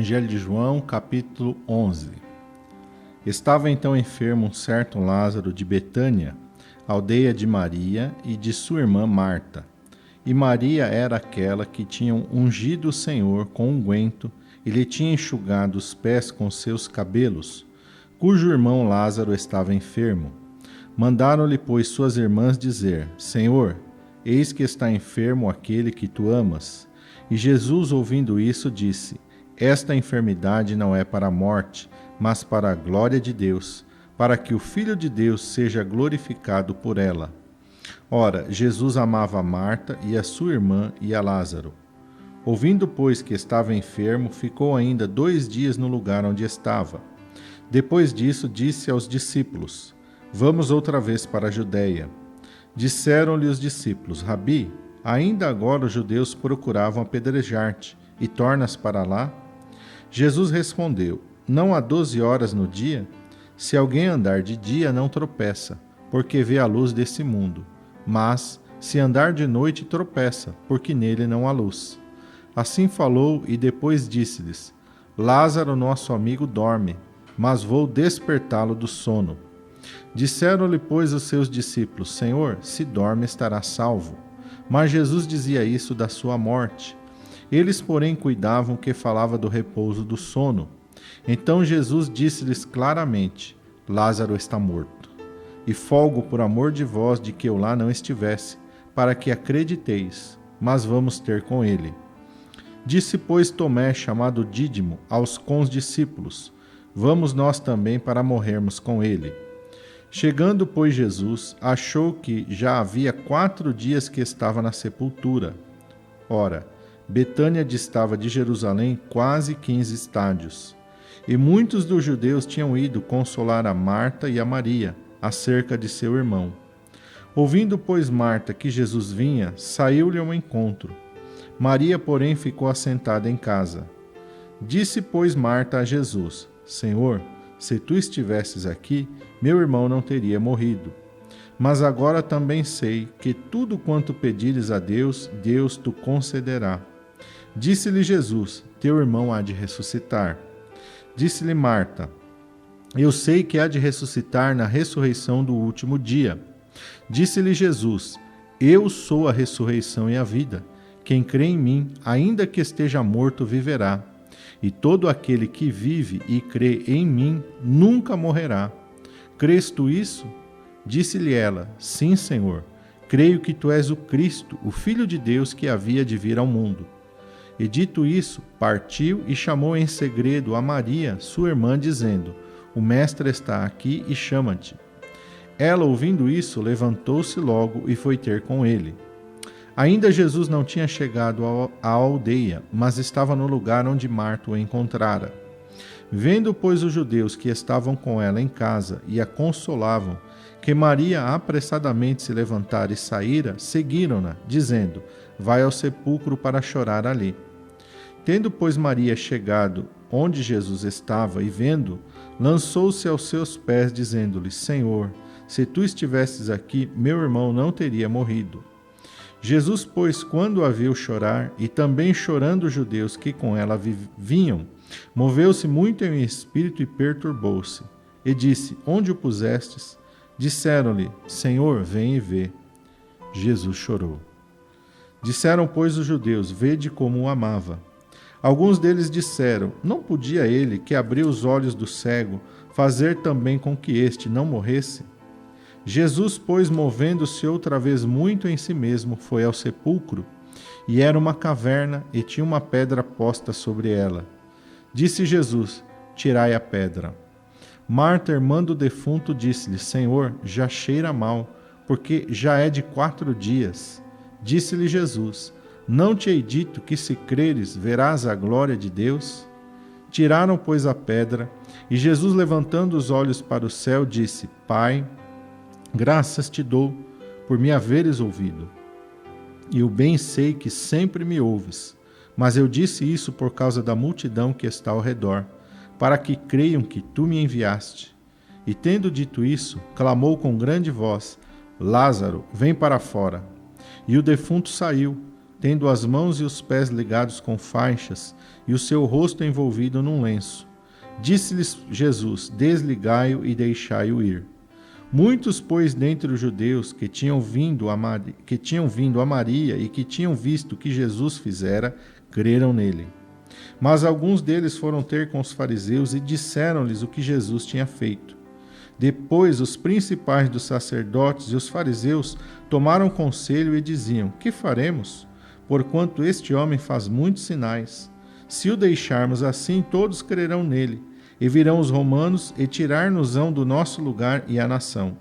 Evangelho de João, capítulo 11. Estava então enfermo um certo Lázaro de Betânia, aldeia de Maria e de sua irmã Marta. E Maria era aquela que tinha ungido o Senhor com unguento e lhe tinha enxugado os pés com seus cabelos, cujo irmão Lázaro estava enfermo. Mandaram-lhe, pois, suas irmãs dizer: Senhor, eis que está enfermo aquele que tu amas. E Jesus, ouvindo isso, disse: Esta enfermidade não é para a morte, mas para a glória de Deus, para que o Filho de Deus seja glorificado por ela. Ora, Jesus amava a Marta e a sua irmã e a Lázaro. Ouvindo, pois, que estava enfermo, ficou ainda 2 dias no lugar onde estava. Depois disso, disse aos discípulos: Vamos outra vez para a Judeia. Disseram-lhe os discípulos: Rabi, ainda agora os judeus procuravam apedrejar-te, e tornas para lá? Jesus respondeu: Não há 12 horas no dia? Se alguém andar de dia, não tropeça, porque vê a luz desse mundo. Mas, se andar de noite, tropeça, porque nele não há luz. Assim falou, e depois disse-lhes: Lázaro, nosso amigo, dorme, mas vou despertá-lo do sono. Disseram-lhe, pois, os seus discípulos: Senhor, se dorme, estará salvo. Mas Jesus dizia isso da sua morte. Eles, porém, cuidavam que falava do repouso do sono. Então Jesus disse-lhes claramente: Lázaro está morto. E folgo por amor de vós de que eu lá não estivesse, para que acrediteis, mas vamos ter com ele. Disse, pois, Tomé, chamado Dídimo, aos condiscípulos: Vamos nós também para morrermos com ele. Chegando, pois, Jesus, achou que já havia 4 dias que estava na sepultura. Ora, Betânia distava de Jerusalém quase 15 estádios. E muitos dos judeus tinham ido consolar a Marta e a Maria acerca de seu irmão. Ouvindo, pois, Marta que Jesus vinha, saiu-lhe ao encontro. Maria, porém, ficou assentada em casa. Disse, pois, Marta a Jesus: Senhor, se tu estivesses aqui, meu irmão não teria morrido. Mas agora também sei que tudo quanto pedires a Deus, Deus te concederá. Disse-lhe Jesus: Teu irmão há de ressuscitar. Disse-lhe Marta: Eu sei que há de ressuscitar na ressurreição do último dia. Disse-lhe Jesus: Eu sou a ressurreição e a vida. Quem crê em mim, ainda que esteja morto, viverá. E todo aquele que vive e crê em mim nunca morrerá. Crês tu isso? Disse-lhe ela: Sim, Senhor. Creio que tu és o Cristo, o Filho de Deus que havia de vir ao mundo. E dito isso, partiu e chamou em segredo a Maria, sua irmã, dizendo: O Mestre está aqui e chama-te. Ela, ouvindo isso, levantou-se logo e foi ter com ele. Ainda Jesus não tinha chegado à aldeia, mas estava no lugar onde Marta o encontrara. Vendo, pois, os judeus que estavam com ela em casa e a consolavam, que Maria apressadamente se levantara e saíra, seguiram-na, dizendo: Vai ao sepulcro para chorar ali. Tendo, pois, Maria chegado onde Jesus estava e vendo, lançou-se aos seus pés, dizendo-lhe: Senhor, se tu estivesses aqui, meu irmão não teria morrido. Jesus, pois, quando a viu chorar, e também chorando os judeus que com ela vinham, moveu-se muito em espírito e perturbou-se. E disse: Onde o pusestes? Disseram-lhe: Senhor, vem e vê. Jesus chorou. Disseram, pois, os judeus: Vede como o amava. Alguns deles disseram: Não podia ele, que abriu os olhos do cego, fazer também com que este não morresse? Jesus, pois, movendo-se outra vez muito em si mesmo, foi ao sepulcro, e era uma caverna, e tinha uma pedra posta sobre ela. Disse Jesus: Tirai a pedra. Marta, irmã do defunto, disse-lhe: Senhor, já cheira mal, porque já é de 4 dias. Disse-lhe Jesus: Não te hei dito que, se creres, verás a glória de Deus? Tiraram, pois, a pedra, e Jesus, levantando os olhos para o céu, disse: Pai, graças te dou por me haveres ouvido. E o bem sei que sempre me ouves, mas eu disse isso por causa da multidão que está ao redor, para que creiam que tu me enviaste. E tendo dito isso, clamou com grande voz: Lázaro, vem para fora. E o defunto saiu, tendo as mãos e os pés ligados com faixas e o seu rosto envolvido num lenço. Disse-lhes Jesus: desligai-o e deixai-o ir. Muitos, pois, dentre os judeus que tinham vindo a Maria e que tinham visto o que Jesus fizera, creram nele. Mas alguns deles foram ter com os fariseus e disseram-lhes o que Jesus tinha feito. Depois, os principais dos sacerdotes e os fariseus tomaram conselho e diziam: que faremos? Porquanto este homem faz muitos sinais. Se o deixarmos assim, todos crerão nele, e virão os romanos e tirar-nos-ão do nosso lugar e a nação.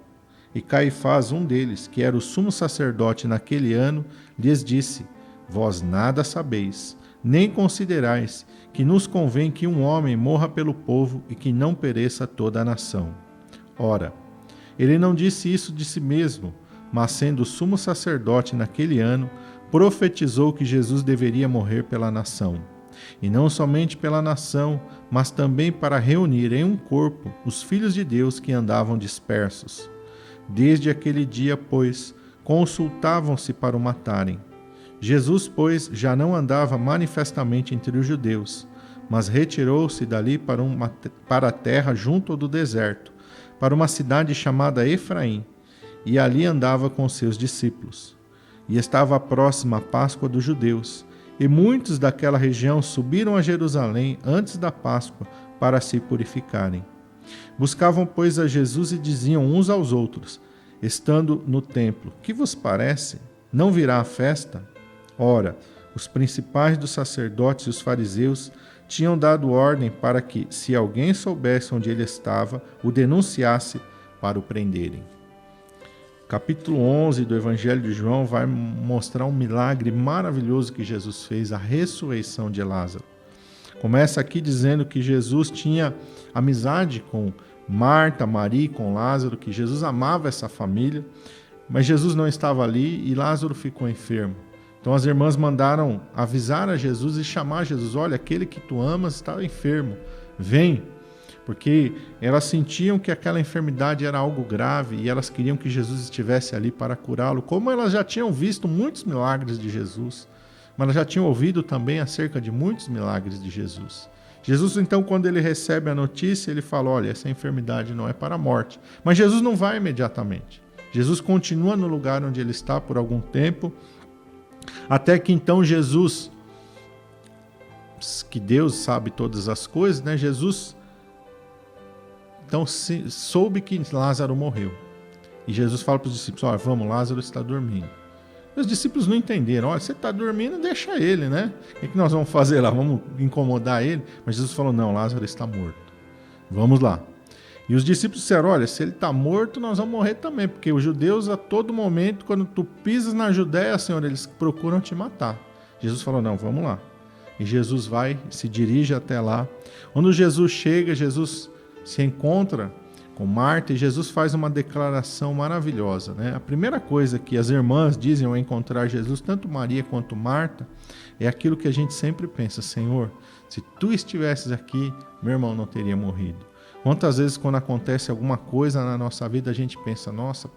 E Caifás, um deles, que era o sumo sacerdote naquele ano, lhes disse: vós nada sabeis, nem considerais que nos convém que um homem morra pelo povo e que não pereça toda a nação. Ora, ele não disse isso de si mesmo, mas sendo sumo sacerdote naquele ano, profetizou que Jesus deveria morrer pela nação. E não somente pela nação, mas também para reunir em um corpo os filhos de Deus que andavam dispersos. Desde aquele dia, pois, consultavam-se para o matarem. Jesus, pois, já não andava manifestamente entre os judeus, mas retirou-se dali para a terra junto do deserto, para uma cidade chamada Efraim, e ali andava com seus discípulos. E estava próxima a Páscoa dos judeus, e muitos daquela região subiram a Jerusalém antes da Páscoa para se purificarem. Buscavam, pois, a Jesus e diziam uns aos outros, estando no templo: que vos parece? Não virá a festa? Ora, os principais dos sacerdotes e os fariseus tinham dado ordem para que, se alguém soubesse onde ele estava, o denunciasse para o prenderem. Capítulo 11 do Evangelho de João vai mostrar um milagre maravilhoso que Jesus fez, a ressurreição de Lázaro. Começa aqui dizendo que Jesus tinha amizade com Marta, Maria e com Lázaro, que Jesus amava essa família, mas Jesus não estava ali e Lázaro ficou enfermo. Então as irmãs mandaram avisar a Jesus e chamar Jesus: olha, aquele que tu amas está enfermo, vem. Porque elas sentiam que aquela enfermidade era algo grave e elas queriam que Jesus estivesse ali para curá-lo, como elas já tinham visto muitos milagres de Jesus, mas elas já tinham ouvido também acerca de muitos milagres de Jesus. Jesus, então, quando ele recebe a notícia, ele fala: olha, essa enfermidade não é para a morte. Mas Jesus não vai imediatamente. Jesus continua no lugar onde ele está por algum tempo, até que então Jesus, que Deus sabe todas as coisas, né? Jesus então soube que Lázaro morreu. E Jesus fala para os discípulos: olha, vamos, Lázaro está dormindo. E os discípulos não entenderam: olha, você está dormindo, deixa ele, né? O que nós vamos fazer lá? Vamos incomodar ele? Mas Jesus falou: não, Lázaro está morto. Vamos lá. E os discípulos disseram: olha, se ele está morto, nós vamos morrer também, porque os judeus a todo momento, quando tu pisas na Judéia, Senhor, eles procuram te matar. Jesus falou: não, vamos lá. E Jesus vai, se dirige até lá. Quando Jesus chega, Jesus se encontra com Marta e Jesus faz uma declaração maravilhosa, né? A primeira coisa que as irmãs dizem ao encontrar Jesus, tanto Maria quanto Marta, é aquilo que a gente sempre pensa: Senhor, se tu estivesses aqui, meu irmão não teria morrido. Quantas vezes quando acontece alguma coisa na nossa vida, a gente pensa: nossa,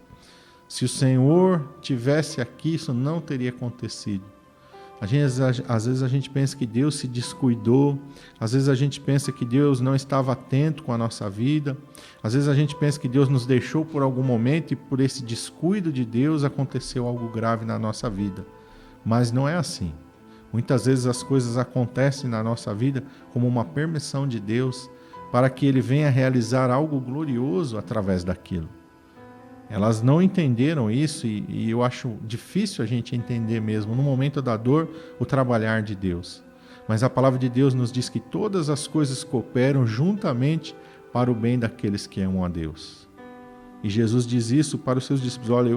se o Senhor tivesse aqui, isso não teria acontecido. Às vezes a gente pensa que Deus se descuidou, às vezes a gente pensa que Deus não estava atento com a nossa vida, às vezes a gente pensa que Deus nos deixou por algum momento e por esse descuido de Deus aconteceu algo grave na nossa vida. Mas não é assim. Muitas vezes as coisas acontecem na nossa vida como uma permissão de Deus para que Ele venha realizar algo glorioso através daquilo. Elas não entenderam isso e eu acho difícil a gente entender mesmo, no momento da dor, o trabalhar de Deus. Mas a palavra de Deus nos diz que todas as coisas cooperam juntamente para o bem daqueles que amam a Deus. E Jesus diz isso para os seus discípulos: olha,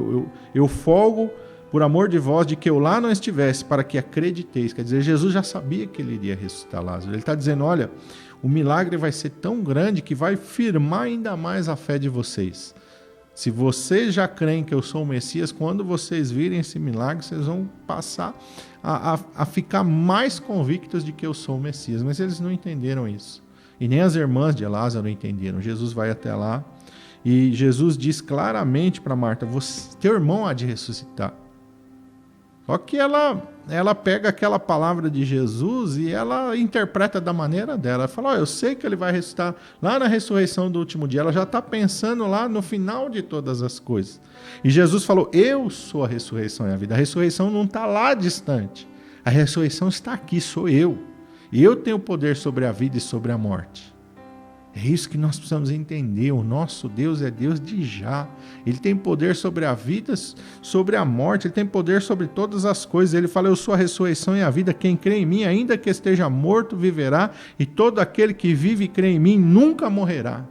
eu folgo por amor de vós de que eu lá não estivesse, para que acrediteis. Quer dizer, Jesus já sabia que ele iria ressuscitar Lázaro. Ele está dizendo: olha, o milagre vai ser tão grande que vai firmar ainda mais a fé de vocês. Se vocês já creem que eu sou o Messias, quando vocês virem esse milagre, vocês vão passar a ficar mais convictos de que eu sou o Messias. Mas eles não entenderam isso. E nem as irmãs de Lázaro entenderam. Jesus vai até lá e Jesus diz claramente para Marta: teu irmão há de ressuscitar. Só que ela pega aquela palavra de Jesus e ela interpreta da maneira dela. Ela fala, eu sei que ele vai ressuscitar lá na ressurreição do último dia. Ela já está pensando lá no final de todas as coisas. E Jesus falou, eu sou a ressurreição e a vida. A ressurreição não está lá distante. A ressurreição está aqui, sou eu. E eu tenho poder sobre a vida e sobre a morte. É isso que nós precisamos entender. O nosso Deus é Deus de já. Ele tem poder sobre a vida, sobre a morte. Ele tem poder sobre todas as coisas. Ele fala, eu sou a ressurreição e a vida. Quem crê em mim, ainda que esteja morto, viverá. E todo aquele que vive e crê em mim, nunca morrerá.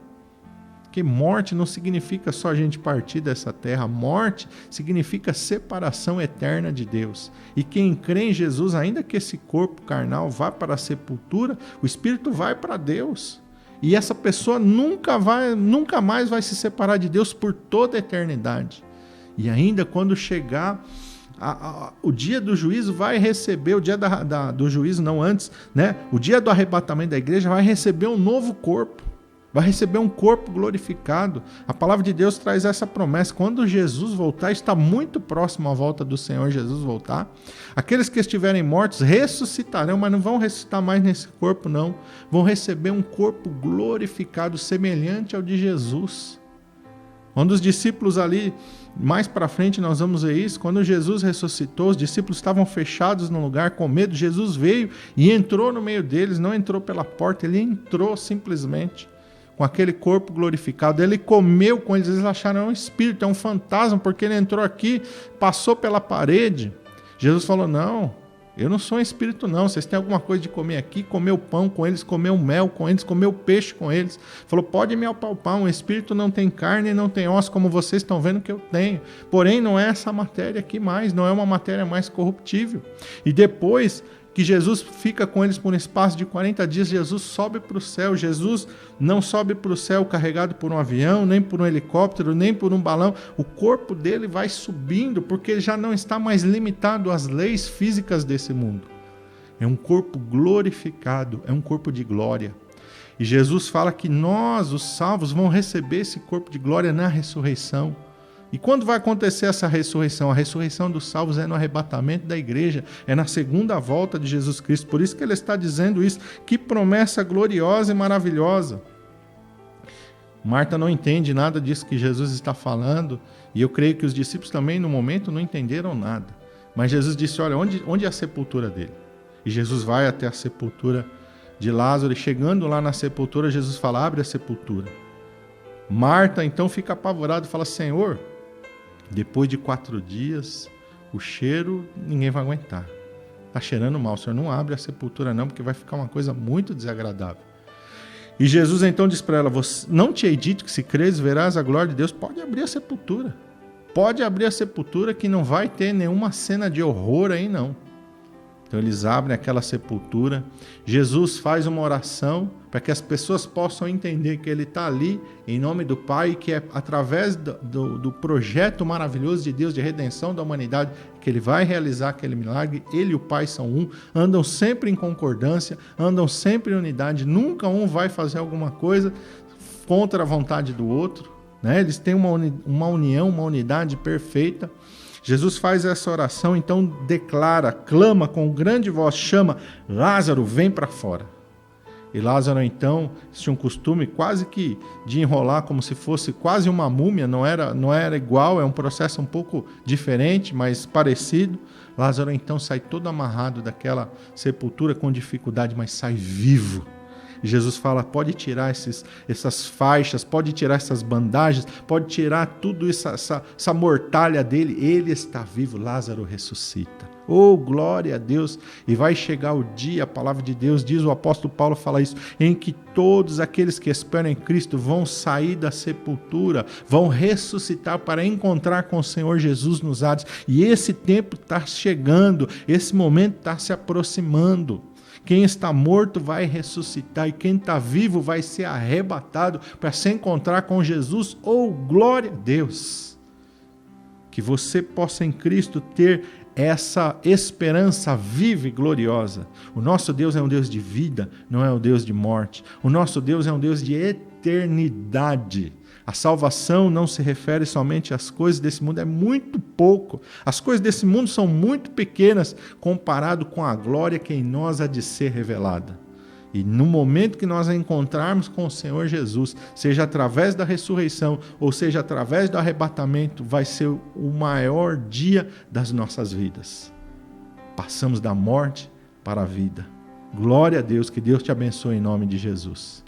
Porque morte não significa só a gente partir dessa terra. Morte significa separação eterna de Deus. E quem crê em Jesus, ainda que esse corpo carnal vá para a sepultura, o espírito vai para Deus. E essa pessoa nunca mais vai se separar de Deus por toda a eternidade. E ainda quando chegar o dia do juízo, vai receber, o dia do juízo não antes, né? O dia do arrebatamento da igreja vai receber um novo corpo. Vai receber um corpo glorificado. A palavra de Deus traz essa promessa. Quando Jesus voltar, está muito próximo à volta do Senhor Jesus voltar. Aqueles que estiverem mortos ressuscitarão, mas não vão ressuscitar mais nesse corpo, não. Vão receber um corpo glorificado, semelhante ao de Jesus. Quando os discípulos ali, mais para frente nós vamos ver isso, quando Jesus ressuscitou, os discípulos estavam fechados no lugar com medo. Jesus veio e entrou no meio deles, não entrou pela porta, ele entrou simplesmente. Com aquele corpo glorificado, ele comeu com eles, eles acharam é um espírito, é um fantasma, porque ele entrou aqui, passou pela parede. Jesus falou, não, eu não sou um espírito não, vocês têm alguma coisa de comer aqui, comeu pão com eles, comeu mel com eles, comeu peixe com eles. Falou, pode me apalpar, um espírito não tem carne e não tem osso, como vocês estão vendo que eu tenho. Porém, não é essa matéria aqui mais, não é uma matéria mais corruptível. E depois que Jesus fica com eles por um espaço de 40 dias, Jesus sobe para o céu. Jesus não sobe para o céu carregado por um avião, nem por um helicóptero, nem por um balão. O corpo dele vai subindo, porque ele já não está mais limitado às leis físicas desse mundo. É um corpo glorificado, é um corpo de glória. E Jesus fala que nós, os salvos, vamos receber esse corpo de glória na ressurreição. E quando vai acontecer essa ressurreição? A ressurreição dos salvos é no arrebatamento da igreja, é na segunda volta de Jesus Cristo. Por isso que ele está dizendo isso. Que promessa gloriosa e maravilhosa. Marta não entende nada disso que Jesus está falando, e eu creio que os discípulos também no momento não entenderam nada. Mas Jesus disse, olha, onde é a sepultura dele? E Jesus vai até a sepultura de Lázaro, e chegando lá na sepultura, Jesus fala, abre a sepultura. Marta então fica apavorada e fala, Senhor, depois de 4 dias, o cheiro ninguém vai aguentar. Está cheirando mal, o Senhor não abre a sepultura não, porque vai ficar uma coisa muito desagradável. E Jesus então diz para ela, não te hei dito que se creres verás a glória de Deus? Pode abrir a sepultura. Pode abrir a sepultura que não vai ter nenhuma cena de horror aí não. Então eles abrem aquela sepultura, Jesus faz uma oração para que as pessoas possam entender que ele está ali em nome do Pai, que é através do projeto maravilhoso de Deus de redenção da humanidade que ele vai realizar aquele milagre. Ele e o Pai são um, andam sempre em concordância, andam sempre em unidade, nunca um vai fazer alguma coisa contra a vontade do outro, né? Eles têm uma união, uma unidade perfeita. Jesus faz essa oração, então declara, clama com grande voz, chama, Lázaro, vem para fora. E Lázaro então tinha um costume quase que de enrolar como se fosse quase uma múmia, não era igual, é um processo um pouco diferente, mas parecido. Lázaro então sai todo amarrado daquela sepultura com dificuldade, mas sai vivo. E Jesus fala, pode tirar essas faixas, pode tirar essas bandagens, pode tirar tudo isso, essa mortalha dele. Ele está vivo, Lázaro ressuscita. Oh, glória a Deus! E vai chegar o dia, a palavra de Deus diz, o apóstolo Paulo fala isso, em que todos aqueles que esperam em Cristo vão sair da sepultura, vão ressuscitar para encontrar com o Senhor Jesus nos ares. E esse tempo está chegando, esse momento está se aproximando. Quem está morto vai ressuscitar e quem está vivo vai ser arrebatado para se encontrar com Jesus. Oh, glória a Deus! Que você possa em Cristo ter essa esperança viva e gloriosa. O nosso Deus é um Deus de vida, não é um Deus de morte. O nosso Deus é um Deus de eternidade. eternidade. A salvação não se refere somente às coisas desse mundo, é muito pouco. As coisas desse mundo são muito pequenas comparado com a glória que em nós há de ser revelada. E no momento que nós a encontrarmos com o Senhor Jesus, seja através da ressurreição ou seja através do arrebatamento, vai ser o maior dia das nossas vidas. Passamos da morte para a vida. Glória a Deus, que Deus te abençoe em nome de Jesus.